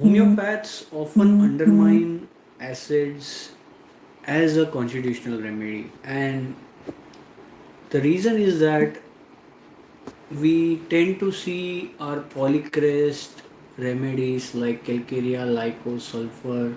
Homeopaths often undermine acids as a constitutional remedy, and the reason is that we tend to see our polycrest remedies like calcarea, lyco, sulfur,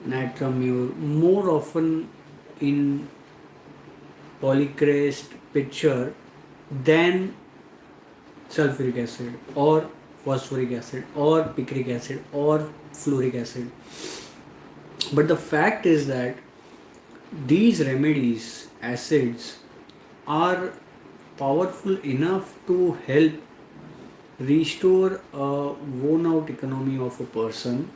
natramure more often in polycrest picture than sulfuric acid or phosphoric acid or picric acid or fluoric acid. But the fact is that these remedies, acids, are powerful enough to help restore a worn out economy of a person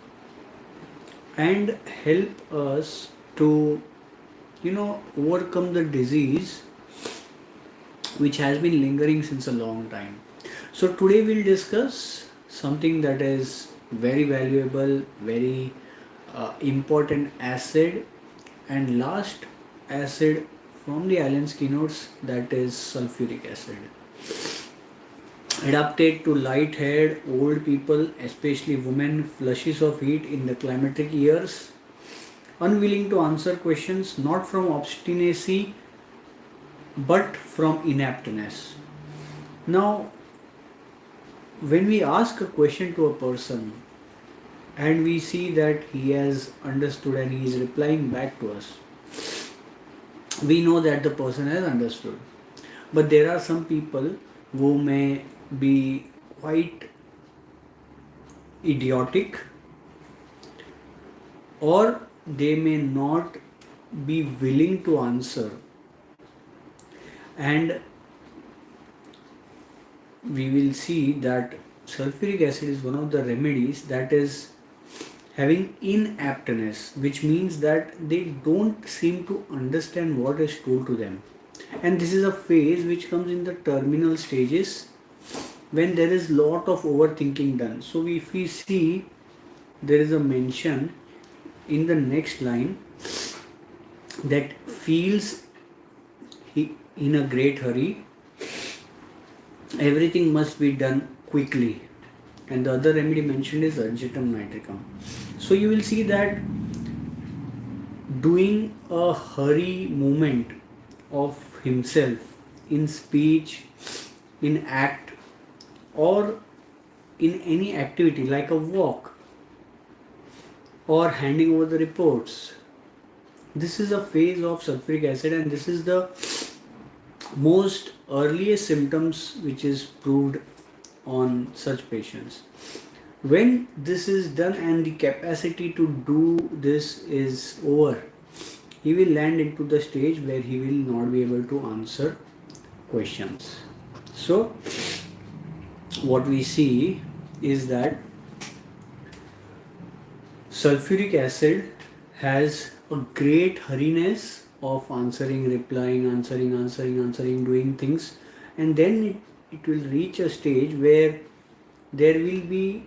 and help us to overcome the disease which has been lingering since a long time. So today we'll discuss something that is very valuable, very important acid, and last acid from the Allen's keynotes, that is sulfuric acid. Adapted to light-haired old people, especially women, flushes of heat in the climatic years, unwilling to answer questions not from obstinacy but from inaptness. Now, when we ask a question to a person and we see that he has understood and he is replying back to us, we know that the person has understood. But there are some people who may be quite idiotic, or they may not be willing to answer, and we will see that sulfuric acid is one of the remedies that is having inaptness, which means that they don't seem to understand what is told to them. And this is a phase which comes in the terminal stages when there is lot of overthinking done. So if we see, there is a mention in the next line that feels in a great hurry, everything must be done quickly, and the other remedy mentioned is argentum nitricum. So you will see that doing a hurry movement of himself in speech, in act, or in any activity like a walk or handing over the reports, this is a phase of sulfuric acid, and this is the most earliest symptoms which is proved on such patients. When this is done and the capacity to do this is over, he will land into the stage where he will not be able to answer questions. So what we see is that sulfuric acid has a great hurriness of answering, replying, answering, doing things, and then it will reach a stage where there will be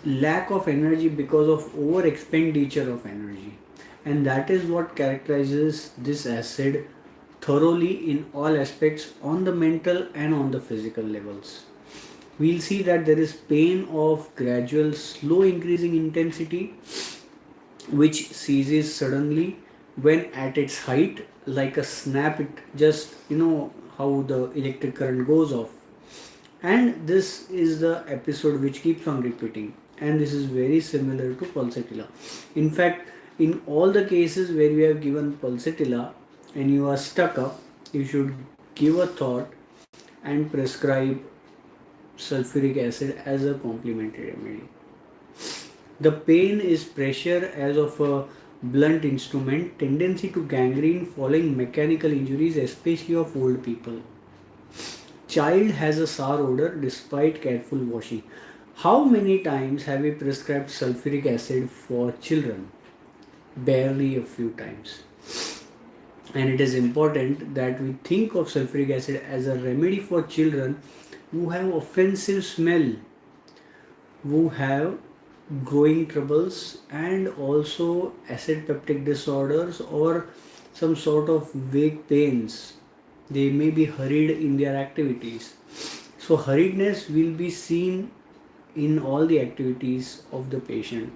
lack of energy because of over expenditure of energy, and that is what characterizes this acid thoroughly in all aspects, on the mental and on the physical levels. We'll see that there is pain of gradual slow increasing intensity which ceases suddenly when at its height, like a snap. It just, how the electric current goes off, and this is the episode which keeps on repeating, and this is very similar to pulsatilla. In fact, in all the cases where we have given pulsatilla and you are stuck up, you should give a thought and prescribe sulfuric acid as a complementary remedy. The pain is pressure as of a blunt instrument, tendency to gangrene following mechanical injuries, especially of old people. Child has a sour odor despite careful washing. How many times have we prescribed sulfuric acid for children? Barely a few times. And it is important that we think of sulfuric acid as a remedy for children who have offensive smell, who have growing troubles, and also acid peptic disorders or some sort of vague pains. They may be hurried in their activities. So hurriedness will be seen in all the activities of the patient.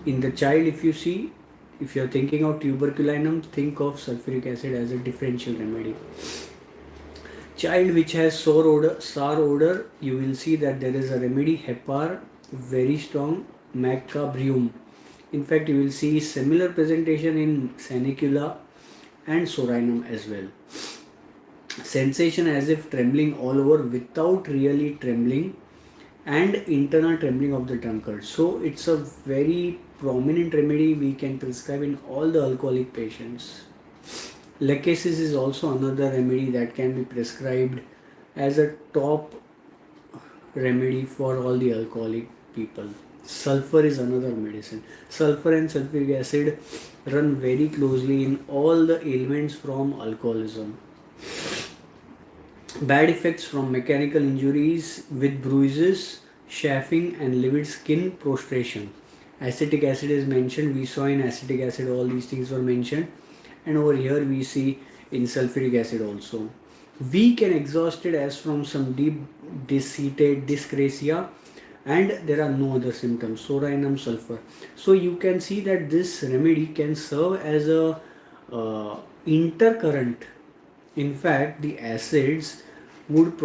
In the child, if you see, if you're thinking of tuberculinum, think of sulfuric acid as a differential remedy. Child which has sour odor, you will see that there is a remedy, hepar, very strong, macabrium. In fact, you will see similar presentation in sanicula and sorinum as well. Sensation as if trembling all over without really trembling, and internal trembling of the drunkard. So it's a very prominent remedy we can prescribe in all the alcoholic patients. Lachesis is also another remedy that can be prescribed as a top remedy for all the alcoholic people. Sulfur is another medicine. Sulfur and sulfuric acid run very closely in all the ailments from alcoholism. Bad effects from mechanical injuries with bruises, chafing and livid skin, prostration. Acetic acid is mentioned. We saw in acetic acid all these things were mentioned, and over here we see in sulfuric acid also. Weak and exhausted as from some deep seated dyscrasia, and there are no other symptoms. Sorinum sulfur. So you can see that this remedy can serve as a intercurrent. In fact, the acids would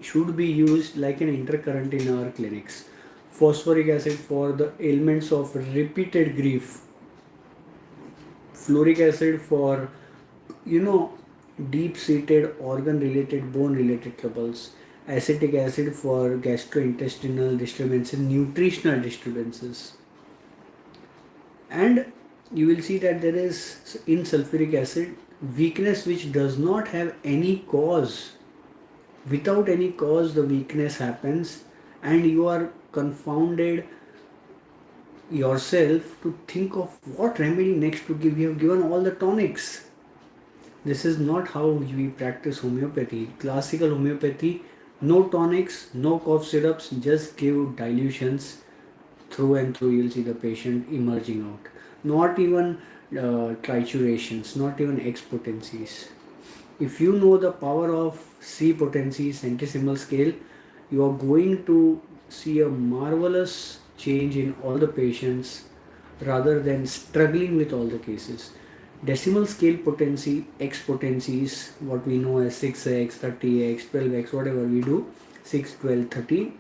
should be used like an intercurrent in our clinics. Phosphoric acid for the ailments of repeated grief. Fluoric acid for deep seated organ related, bone related troubles. Acetic acid for gastrointestinal disturbances, nutritional disturbances. And you will see that there is in sulfuric acid weakness which does not have any cause. Without any cause the weakness happens, and you are confounded yourself to think of what remedy next to give. You have given all the tonics. This is not how we practice homeopathy. Classical homeopathy, no tonics, no cough syrups, just give dilutions through and through. You'll see the patient emerging out. Not even triturations, not even X potencies. If you know the power of C potency, centesimal scale, you are going to see a marvelous change in all the patients rather than struggling with all the cases. Decimal scale potency, X potencies, what we know as 6x, 30x, 12x, whatever we do, 6, 12, 30,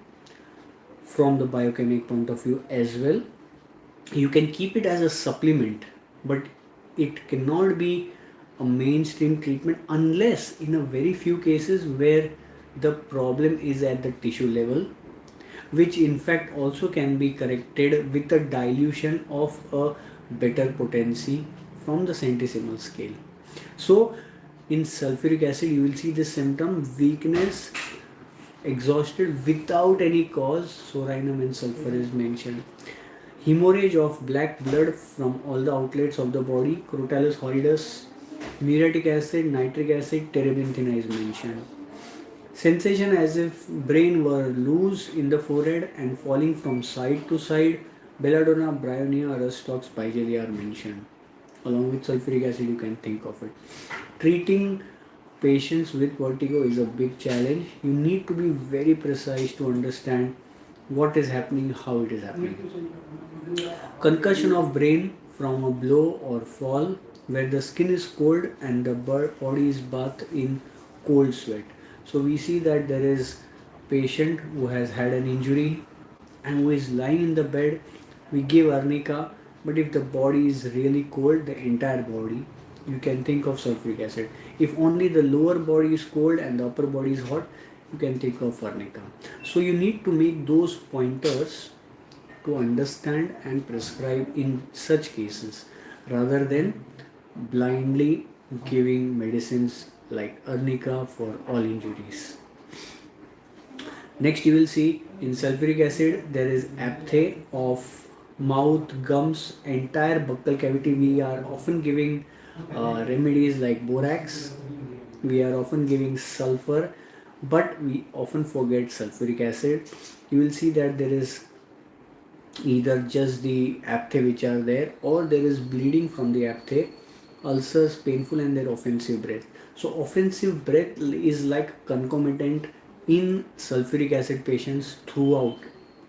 from the biochemic point of view as well. You can keep it as a supplement, but it cannot be a mainstream treatment unless in a very few cases where the problem is at the tissue level, which in fact also can be corrected with a dilution of a better potency from the centesimal scale. So in sulfuric acid you will see this symptom, weakness, exhausted without any cause. Sorinum and sulfur is mentioned. Hemorrhage of black blood from all the outlets of the body, Crotalus horridus. Muriatic acid, nitric acid, terebinthina is mentioned. Sensation as if brain were loose in the forehead and falling from side to side, belladonna, bryonia, rustox, pygelia are mentioned. Along with sulfuric acid you can think of it. Treating patients with vertigo is a big challenge. You need to be very precise to understand what is happening, how it is happening. Concussion of brain from a blow or fall where the skin is cold and the body is bathed in cold sweat. So we see that there is a patient who has had an injury and who is lying in the bed. We give arnica, but if the body is really cold, the entire body, you can think of sulfuric acid. If only the lower body is cold and the upper body is hot, you can think of arnica. So you need to make those pointers to understand and prescribe in such cases rather than blindly giving medicines like arnica for all injuries. Next you will see in sulfuric acid there is aphthay of mouth, gums, entire buccal cavity. We are often giving remedies like borax, we are often giving sulfur, but we often forget sulfuric acid. You will see that there is either just the aphthay which are there, or there is bleeding from the aphthay, ulcers, painful, and their offensive breath. So offensive breath is like concomitant in sulfuric acid patients throughout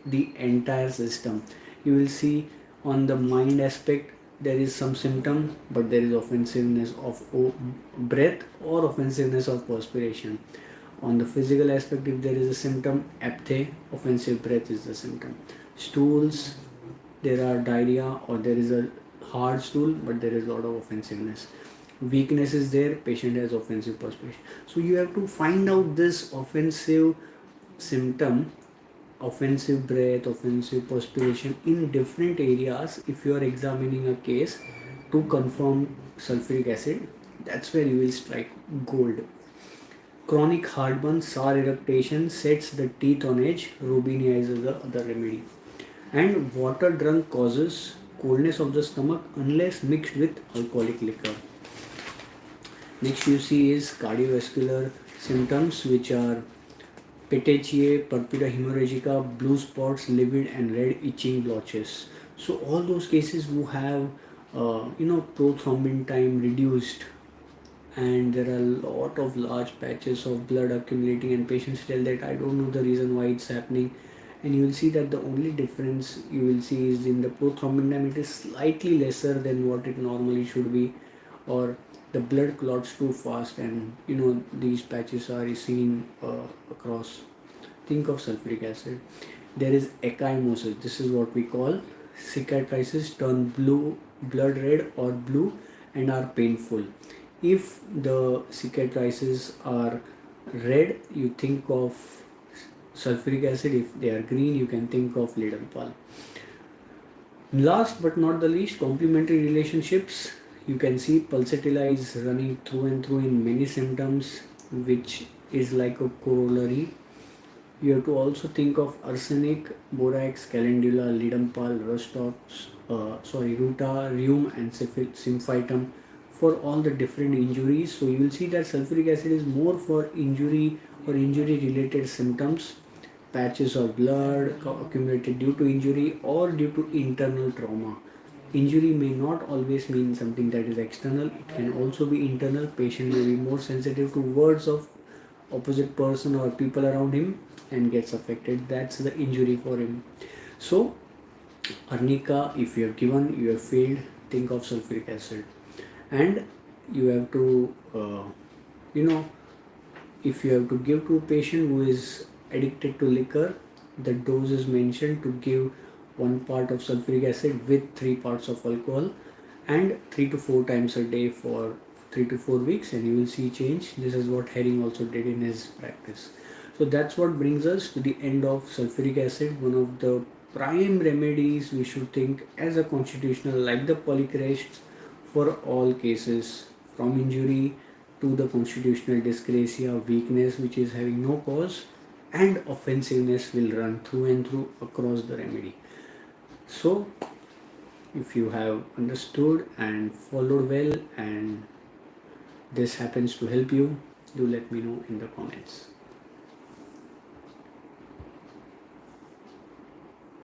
the entire system. You will see on the mind aspect there is some symptom, but there is offensiveness of breath or offensiveness of perspiration. On the physical aspect, if there is a symptom, apathy, offensive breath is the symptom. Stools, there are diarrhea or there is a hard stool, but there is a lot of offensiveness. Weakness is there, patient has offensive perspiration. So you have to find out this offensive symptom, offensive breath, offensive perspiration in different areas if you are examining a case to confirm sulfuric acid. That's where you will strike gold. Chronic heartburn, sour eructation sets the teeth on edge. Robinia is the other remedy. And water drunk causes coldness of the stomach unless mixed with alcoholic liquor. Next you see is cardiovascular symptoms, which are petechiae, purpura hemorrhagica, blue spots, livid and red itching blotches. So all those cases who have prothrombin time reduced, and there are a lot of large patches of blood accumulating, and patients tell that I don't know the reason why it's happening. And you will see that the only difference you will see is in the prothrombin time, it is slightly lesser than what it normally should be, or the blood clots too fast, and these patches are seen across. Think of sulfuric acid. There is ecchymosis. This is what we call cicatrices turn blue, blood red or blue, and are painful. If the cicatrices are red, you think of sulfuric acid. If they are green, you can think of lead and pulp. Last but not the least, complementary relationships. You can see pulsatilla is running through and through in many symptoms, which is like a corollary. You have to also think of arsenic, borax, calendula, ledampal, ruta, rheum and symphytum for all the different injuries. So you will see that sulfuric acid is more for injury or injury related symptoms, patches of blood accumulated due to injury or due to internal trauma. Injury may not always mean something that is external, it can also be internal. Patient may be more sensitive to words of opposite person or people around him and gets affected. That's the injury for him. So arnica, if you have given, you have failed, think of sulfuric acid. And you have to if you have to give to a patient who is addicted to liquor, the dose is mentioned to give 1 part of sulfuric acid with 3 parts of alcohol, and 3 to 4 times a day for 3 to 4 weeks, and you will see change. This is what Herring also did in his practice. So that's what brings us to the end of sulfuric acid, one of the prime remedies we should think as a constitutional, like the polycrests, for all cases from injury to the constitutional dyscrasia, weakness which is having no cause, and offensiveness will run through and through across the remedy. So if you have understood and followed well and this happens to help you, do let me know in the comments.